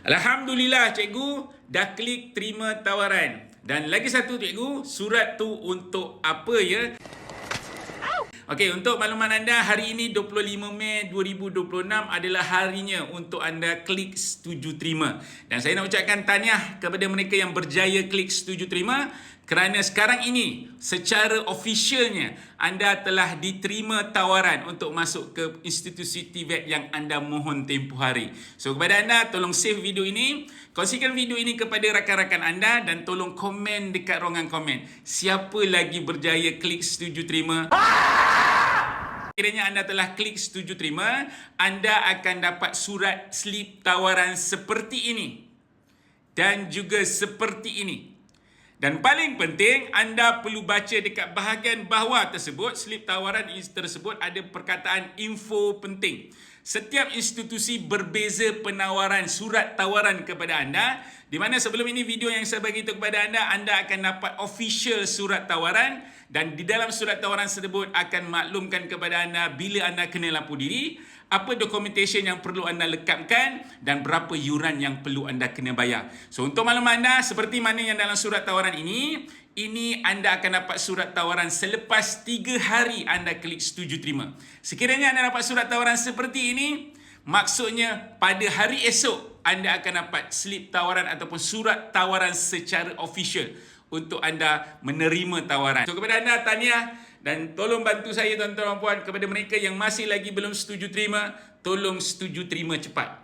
Alhamdulillah cikgu dah klik terima tawaran. Dan lagi satu cikgu, surat tu untuk apa ya? Okey, untuk makluman anda, hari ini 25 Mei 2026 adalah harinya untuk anda klik setuju terima. Dan saya nak ucapkan tahniah kepada mereka yang berjaya klik setuju terima kerana sekarang ini secara officialnya anda telah diterima tawaran untuk masuk ke institusi TVET yang anda mohon tempoh hari. So kepada anda, tolong save video ini, kongsikan video ini kepada rakan-rakan anda dan tolong komen dekat ruangan komen. Siapa lagi berjaya klik setuju terima? Kiranya anda telah klik setuju terima, anda akan dapat surat slip tawaran seperti ini dan juga seperti ini. Dan paling penting, anda perlu baca dekat bahagian bawah tersebut, slip tawaran tersebut ada perkataan info penting. Setiap institusi berbeza penawaran surat tawaran kepada anda, di mana sebelum ini video yang saya bagi itu kepada anda akan dapat official surat tawaran dan di dalam surat tawaran tersebut akan maklumkan kepada anda bila anda kena lampu diri, apa documentation yang perlu anda lekapkan dan berapa yuran yang perlu anda kena bayar. So untuk makluman anda, seperti mana yang dalam surat tawaran ini anda akan dapat surat tawaran selepas 3 hari anda klik setuju terima. Sekiranya anda dapat surat tawaran seperti ini, maksudnya pada hari esok anda akan dapat slip tawaran ataupun surat tawaran secara official untuk anda menerima tawaran. So kepada anda, tahniah dan tolong bantu saya tuan-tuan dan puan, kepada mereka yang masih lagi belum setuju terima, tolong setuju terima cepat.